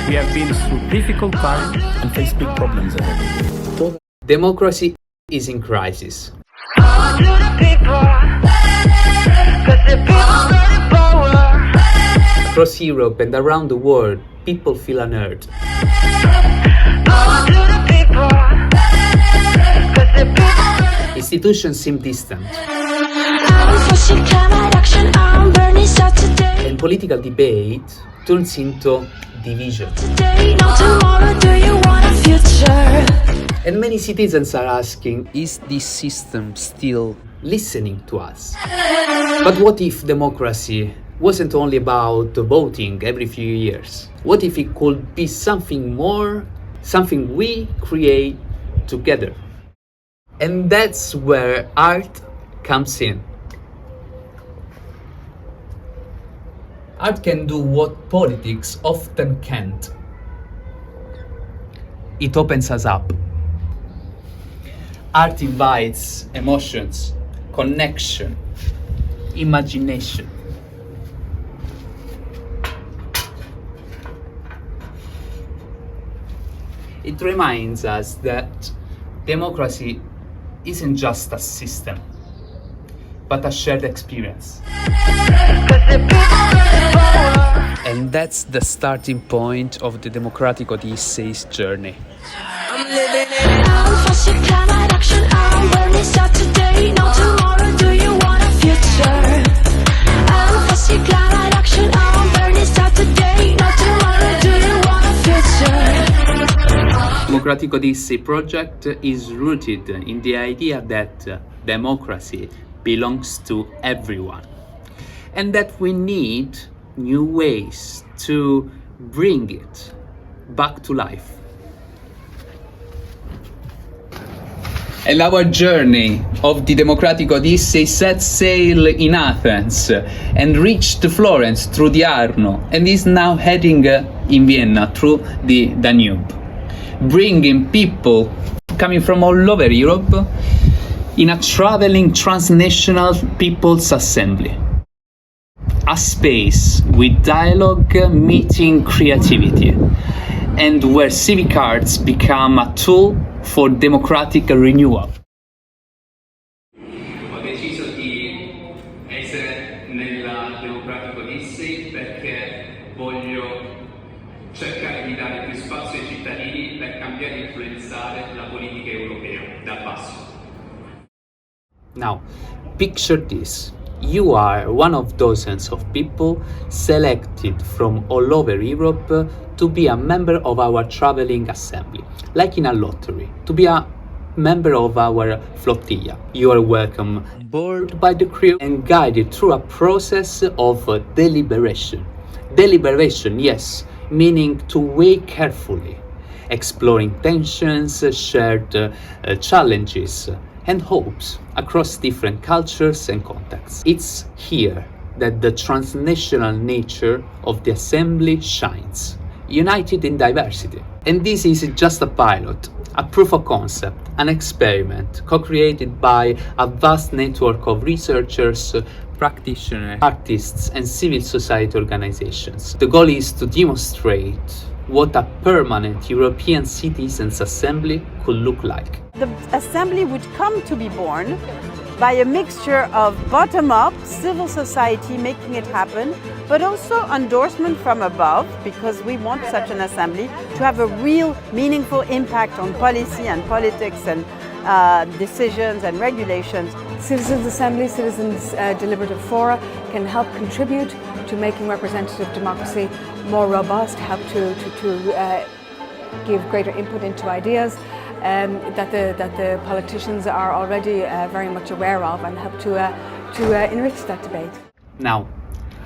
We have been through difficult times and face big problems ahead. Democracy is in crisis. Across Europe and around the world, people feel unheard. Institutions seem distant. And political debate turns into division. And many citizens are asking, is this system still listening to us? But what if democracy wasn't only about voting every few years? What if it could be something more, something we create together? And that's where art comes in. Art can do what politics often can't. It opens us up. Art invites emotions, connection, imagination. It reminds us that democracy isn't just a system, but a shared experience. And that's the starting point of the Democratic Odyssey's journey. I'm living it. Climate action, where we start today. No tomorrow, do you want a future? Climate action, where we start today. No tomorrow, do you want a future? Democratic Odyssey project is rooted in the idea that democracy belongs to everyone, and that we need new ways to bring it back to life. And our journey of the Democratic Odyssey set sail in Athens and reached Florence through the Arno and is now heading in Vienna through the Danube, bringing people coming from all over Europe in a traveling Transnational Peoples Assembly. A space with dialogue meeting creativity, and where civic arts become a tool for democratic renewal. Ho deciso di essere nella Democratic Odyssey perché voglio cercare di dare più spazio ai cittadini per cambiare e influenzare la politica europea dal basso. Now, picture this. You are one of dozens of people selected from all over Europe to be a member of our traveling assembly, like in a lottery, to be a member of our flotilla. You are welcome on board by the crew and guided through a process of deliberation. Deliberation, yes, meaning to weigh carefully, exploring tensions, shared challenges, and hopes across different cultures and contexts. It's here that the transnational nature of the assembly shines, united in diversity. And this is just a pilot, a proof of concept, an experiment co-created by a vast network of researchers, practitioners, artists, and civil society organizations. The goal is to demonstrate what a permanent European Citizens Assembly could look like. The assembly would come to be born by a mixture of bottom-up civil society making it happen, but also endorsement from above, because we want such an assembly to have a real meaningful impact on policy and politics and decisions and regulations. Citizens' Assembly, Citizens' Deliberative Fora can help contribute to making representative democracy more robust, help to give greater input into ideas that the politicians are already very much aware of, and help to enrich that debate. Now,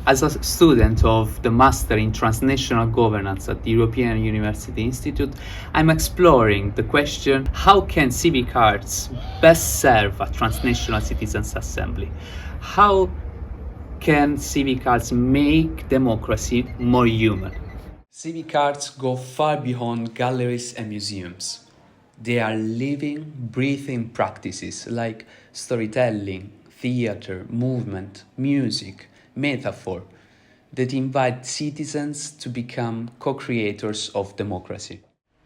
as a student of the Master in Transnational Governance at the European University Institute, I'm exploring the question, how can civic arts best serve a transnational citizens' assembly? How can civic arts make democracy more human? Civic arts go far beyond galleries and museums. They are living, breathing practices like storytelling, theater, movement, music, metaphor that invite citizens to become co-creators of democracy.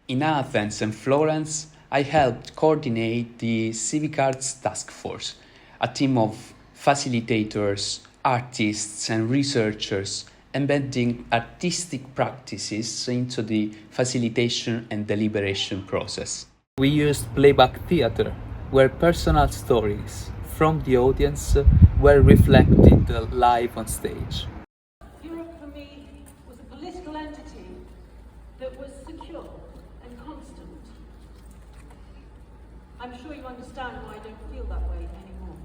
In Athens and Florence, I helped coordinate the Civic Arts Task Force, a team of facilitators, artists and researchers embedding artistic practices into the facilitation and deliberation process. We used playback theater, where personal stories from the audience were reflected live on stage. Europe for me was a political entity that was secure and constant. I'm sure you understand why I don't feel that way anymore.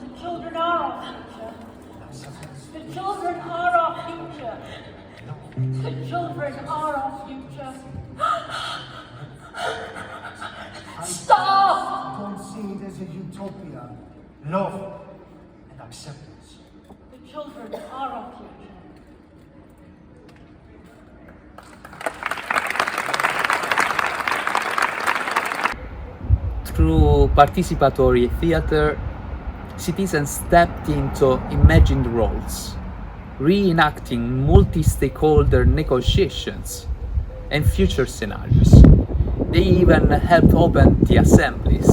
The children are our future. The children are our future. The children are our future. Stop! Don't see it as a utopia. Love and acceptance. The children are our future. Through participatory theater, citizens stepped into imagined roles, reenacting multi-stakeholder negotiations and future scenarios. They even helped open the assemblies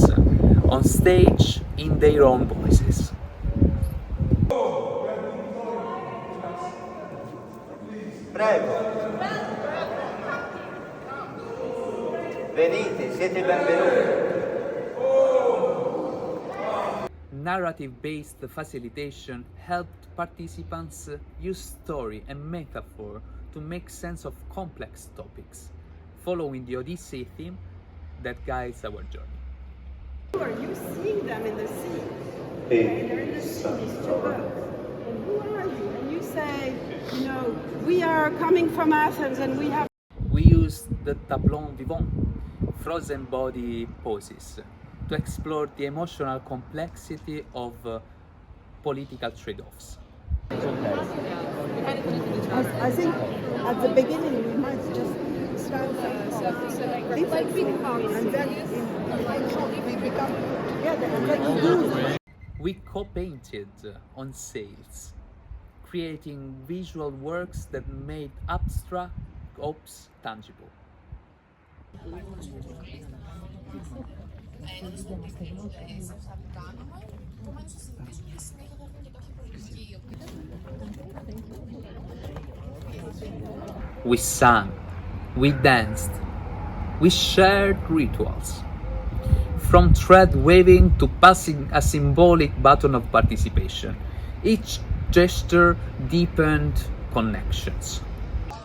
on stage in their own voices. Prego. Venite, siete benvenuti. Narrative-based facilitation helped participants use story and metaphor to make sense of complex topics, following the Odyssey theme that guides our journey. Are you seeing them in the sea? And they're in the sea, these two boats. And who are you? And you say, you know, we are coming from Athens and we have... We used the tableau vivant, frozen body poses, to explore the emotional complexity of political trade-offs. I think at the beginning we might just start like big hugs and then we become together and then we do. We co-painted on sails, creating visual works that made abstract hopes tangible. We sang, we danced, we shared rituals. From thread waving to passing a symbolic button of participation, each gesture deepened connections.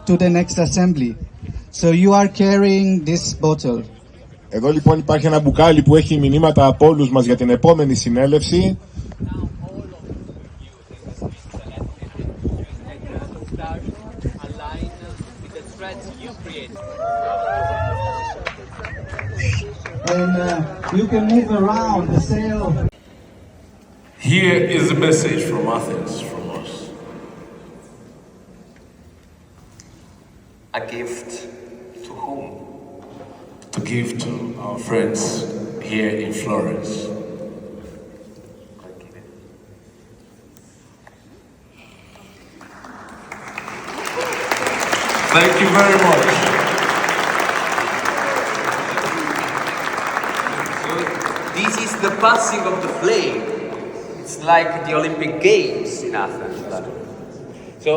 To the next assembly. So you are carrying this bottle. Εδώ λοιπόν υπάρχει ένα μπουκάλι που έχει μηνύματα από όλους μας για την επόμενη συνέλευση. And you can move around the sail. Here is a message from Athens, from us. A gift to whom? To give to our friends here in Florence. Thank you very much. So this is the passing of the flame. It's like the Olympic Games in Athens. So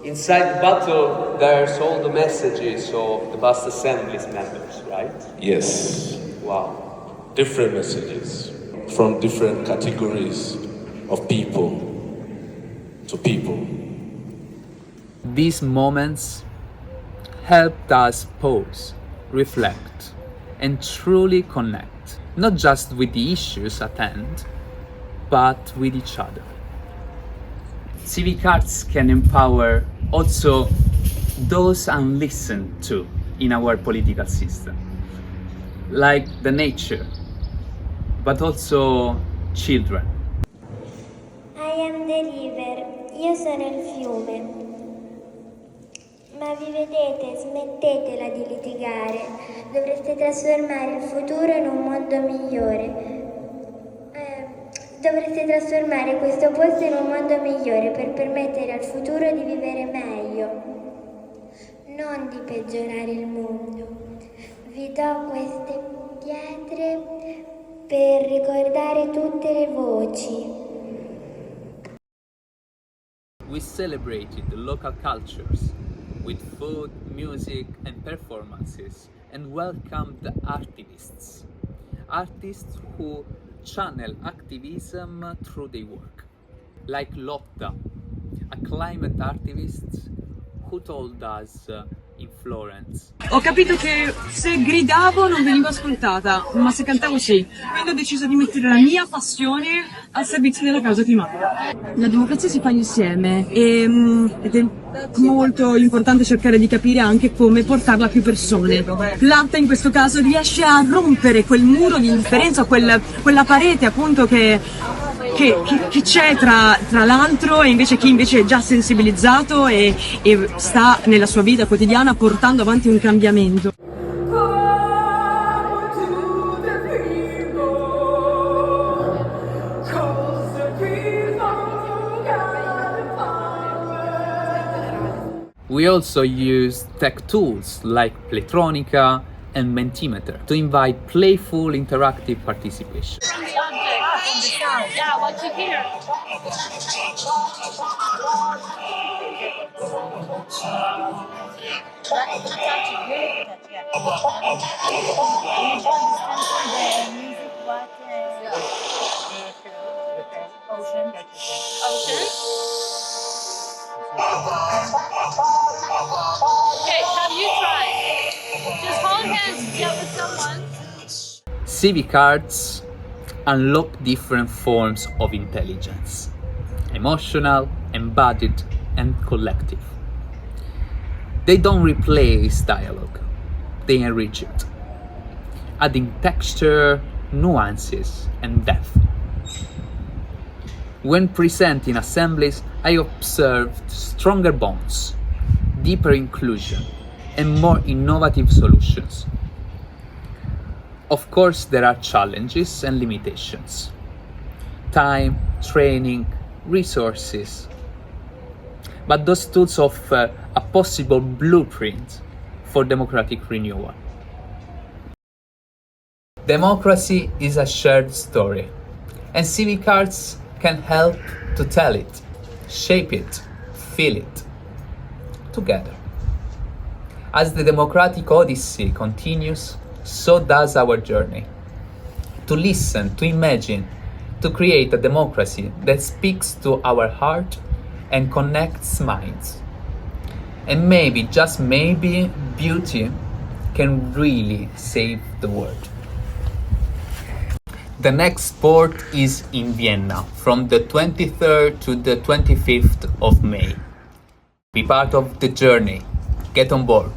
inside the bottle, there's all the messages of the past assemblies members, right? Yes. Wow. Different messages from different categories of people to people. These moments helped us pause, reflect, and truly connect, not just with the issues at hand, but with each other. Civic Arts can empower also those unlistened to in our political system, like the nature, but also children. I am the river, io sono il fiume. Ma vi vedete, smettetela di litigare, dovreste trasformare il futuro in un mondo migliore. Dovreste trasformare questo posto in un mondo migliore per permettere al futuro di vivere meglio, non di peggiorare il mondo. Vi do queste pietre per ricordare tutte le voci. We celebrated the local cultures with food, music and performances, and welcomed the artists who channel activism through their work, like Lotta, a climate activist who told us in Florence. Ho capito che se gridavo non venivo ascoltata, ma se cantavo sì. Quindi ho deciso di mettere la mia passione al servizio della causa climatica. La democrazia si fa insieme ed è molto importante cercare di capire anche come portarla a più persone. L'arte in questo caso riesce a rompere quel muro di indifferenza, quella parete appunto che c'è tra l'altro e invece chi invece è già sensibilizzato e sta nella sua vita quotidiana portando avanti un cambiamento. We also use tech tools like Playtronica and Mentimeter to invite playful interactive participation. Yeah, what you hear? Ocean? Okay, have you tried? Just hold hands together with someone. Civic Arts unlock different forms of intelligence: emotional, embodied, and collective. They don't replace dialogue, they enrich it, adding texture, nuances, and depth. When present in assemblies, I observed stronger bonds, deeper inclusion, and more innovative solutions. Of course, there are challenges and limitations: time, training, resources. But those tools offer a possible blueprint for democratic renewal. Democracy is a shared story, and Civic Arts can help to tell it, shape it, feel it, together. As the Democratic Odyssey continues, so does our journey. To listen, to imagine, to create a democracy that speaks to our heart and connects minds. And maybe, just maybe, beauty can really save the world. The next sport is in Vienna from the 23rd to the 25th of May. Be part of the journey. Get on board.